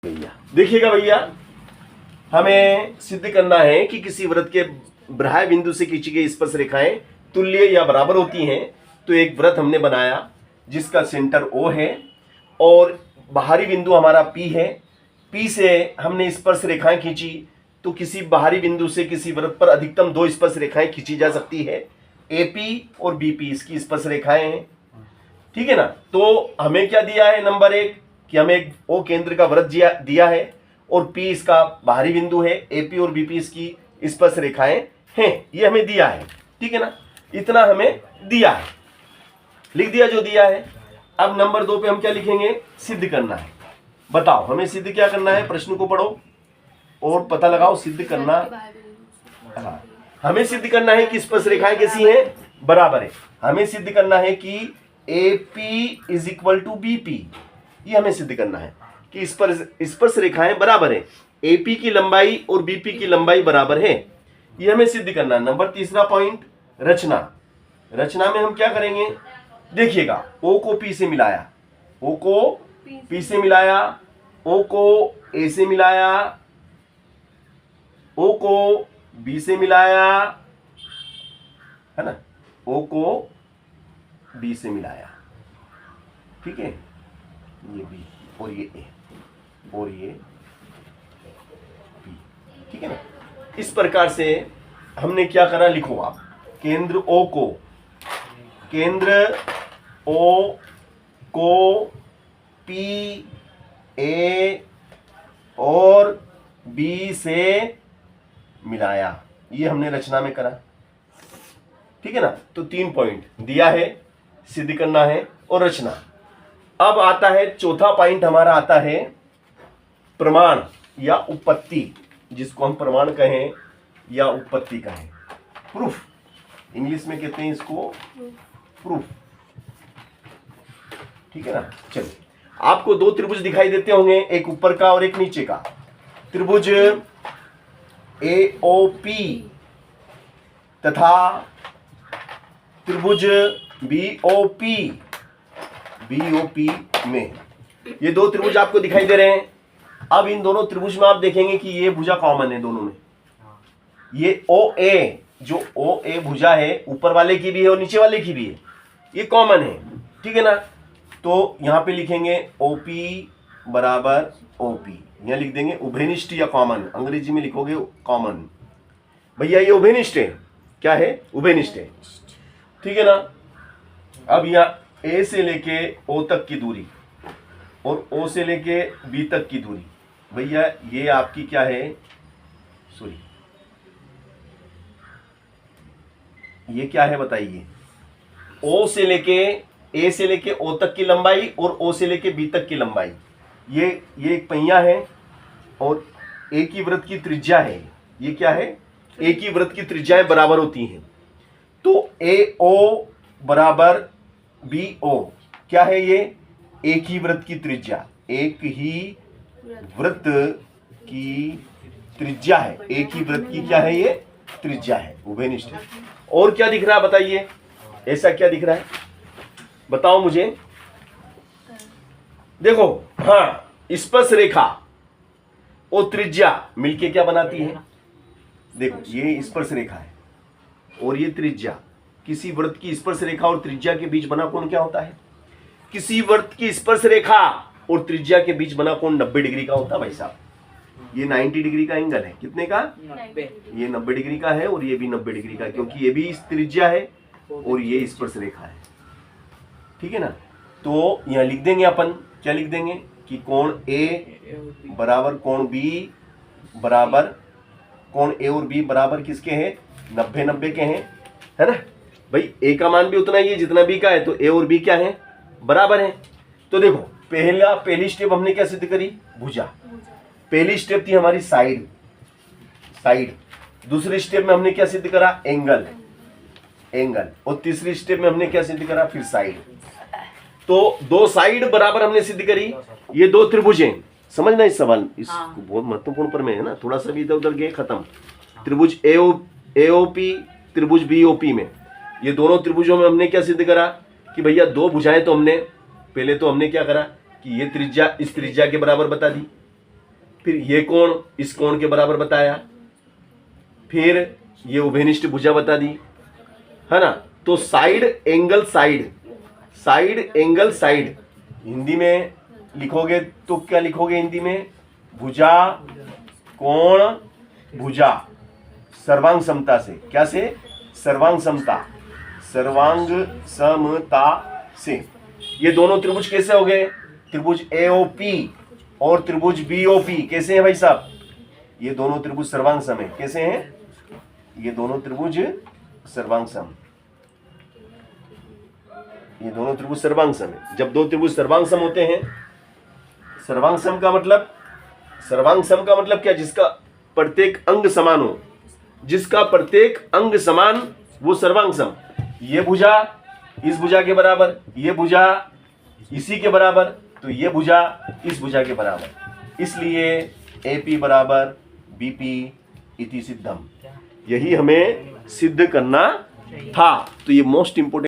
भैया देखिएगा भैया, हमें सिद्ध करना है कि किसी वृत्त के बाह्य बिंदु से खींची गई स्पर्श रेखाएं तुल्य या बराबर होती हैं। तो एक वृत्त हमने बनाया जिसका सेंटर O है और बाहरी बिंदु हमारा P है। P से हमने स्पर्श रेखाएं खींची, तो किसी बाहरी बिंदु से किसी वृत्त पर अधिकतम 2 स्पर्श रेखाएं खींची जा सकती है। AP और BP इसकी स्पर्श रेखाएं हैं, ठीक है ना। तो हमें क्या दिया है, नंबर 1 कि हमें एक O केंद्र का वृत्त दिया है और P इसका बाहरी बिंदु है, AP और BP इसकी स्पर्श रेखाएं हैं, ये हमें दिया है, ठीक है ना। इतना हमें दिया है, लिख दिया जो दिया है। अब नंबर 2 पे हम क्या लिखेंगे, सिद्ध करना है। बताओ हमें सिद्ध क्या करना है, प्रश्न को पढ़ो और पता लगाओ सिद्ध करना। हाँ, हमें सिद्ध करना है कि स्पर्श रेखाएं कैसी हैं, बराबर है। हमें सिद्ध करना है कि AP is equal to BP, ये हमें सिद्ध करना है कि स्पर्श रेखाएं बराबर है। AP की लंबाई और BP की लंबाई बराबर है, ये हमें सिद्ध करना है। नंबर 3 पॉइंट, रचना। रचना में हम क्या करेंगे, देखिएगा O को P से मिलाया, O को P से मिलाया, O को A से मिलाया, O को B से मिलाया, है ना, O को B से मिलाया, ठीक है। ये B और ये A और ये B, ठीक है ना। इस प्रकार से हमने क्या करा, लिखो आप। केंद्र O को P, A और B से मिलाया, ये हमने रचना में करा, ठीक है ना। तो 3 पॉइंट दिया है, सिद्ध करना है और रचना। अब आता है चौथा पॉइंट, हमारा आता है प्रमाण या उत्पत्ति, जिसको हम प्रमाण कहें या उत्पत्ति कहें, प्रूफ इंग्लिश में कहते हैं इसको, प्रूफ, ठीक है ना। चलिए, आपको 2 त्रिभुज दिखाई देते होंगे, एक ऊपर का और एक नीचे का। त्रिभुज AOP तथा त्रिभुज BOP में ये 2 त्रिभुज आपको दिखाई दे रहे हैं। अब इन दोनों त्रिभुज में आप देखेंगे कि ये भुजा कॉमन है दोनों में। ये OA, जो OA भुजा है, ऊपर वाले की भी है और नीचे वाले की भी है, ये कॉमन है, ठीक है ना। तो यहां पे लिखेंगे OP बराबर OP, यहां लिख देंगे उभयनिष्ठ या कॉमन, अंग्रेजी में लिखोगे कॉमन। भैया ये उभयनिष्ठ है, क्या है, उभयनिष्ठ है, ठीक है ना। अब यहां A से लेके O तक की दूरी और O से लेके B तक की दूरी, भैया ये आपकी क्या है, सॉरी ये क्या है बताइए। O से लेके A से लेके O तक की लंबाई और O से लेके B तक की लंबाई, ये एक पहिया है और A की वृत्त की त्रिज्या है, ये क्या है, A की वृत्त की त्रिज्याएं बराबर होती हैं। तो AO बराबर BO, क्या है ये, एक ही वृत्त की त्रिज्या, एक ही वृत्त की त्रिज्या है, एक ही वृत्त की क्या है, ये त्रिज्या है, उभयनिष्ठ है। और क्या दिख रहा है बताइए, ऐसा क्या दिख रहा है, बताओ मुझे। देखो, हाँ, स्पर्श रेखा और त्रिज्या मिलके क्या बनाती है, देखो ये स्पर्श रेखा है और ये त्रिज्या। किसी वृत्त की स्पर्श रेखा और त्रिज्या के बीच बना कोण क्या होता है, किसी वृत्त की स्पर्श रेखा और त्रिज्या के बीच बना कोण 90 डिग्री का होता है भाई साहब। ये 90 डिग्री का एंगल है, कितने का, 90। ये 90 डिग्री का है और ये भी 90 डिग्री का, क्योंकि ये भी त्रिज्या है और ये स्पर्श रेखा है, ठीक है ना। तो यहां लिख देंगे अपन, क्या लिख देंगे कि कोण A बराबर कोण B बराबर, कोण A और B बराबर किसके हैं, 90-90 के हैं, है ना भाई। A का मान भी उतना ही है जितना B का है, तो A और B क्या है, बराबर है। तो देखो पहली स्टेप हमने क्या सिद्ध करी, भुजा। पहली स्टेप थी हमारी साइड, दूसरी स्टेप में हमने क्या सिद्ध करा, एंगल, और तीसरी स्टेप में हमने क्या सिद्ध करा, फिर साइड। तो 2 साइड बराबर हमने सिद्ध करी, ये 2 त्रिभुज हैं, समझना इस सवाल, इस बहुत महत्वपूर्ण पर में है ना, थोड़ा सा भी इधर उधर गए खत्म। त्रिभुज AOP त्रिभुज BOP में, ये दोनों त्रिभुजों में हमने क्या सिद्ध करा कि भैया 2 भुजाएं, तो हमने पहले तो हमने क्या करा कि ये त्रिज्या इस त्रिज्या के बराबर बता दी, फिर ये कोण इस कोण के बराबर बताया, फिर ये उभयनिष्ठ भुजा बता दी, है ना। तो side angle side, side angle side Hindi में लिखोगे तो क्या लिखोगे हिंदी में? भुजा कोण भुजा सर्वांग समता से। क्या से? सर्वांग समता, सर्वांग समता से। ये दोनों त्रिभुज कैसे हो गए? त्रिभुज AOP और त्रिभुज BOP कैसे हैं भाई साहब? ये दोनों त्रिभुज सर्वांग सम है। कैसे हैं? ये दोनों त्रिभुज सर्वांग सम, ये दोनों त्रिभुज सर्वांग सम है। जब दो त्रिभुज सर्वांग सम होते हैं, सर्वांग सम का मतलब, सर्वांग सम का मतलब क्या? जिसका प्रत्येक अंग समान हो, जिसका प्रत्येक अंग समान, वो सर्वांग सम। ये भुजा इस भुजा के बराबर, ये भुजा इसी के बराबर, तो ये भुजा इस भुजा के बराबर, इसलिए AP बराबर BP इति सिद्धम। यही हमें सिद्ध करना था। तो ये मोस्ट इंपोर्टेंट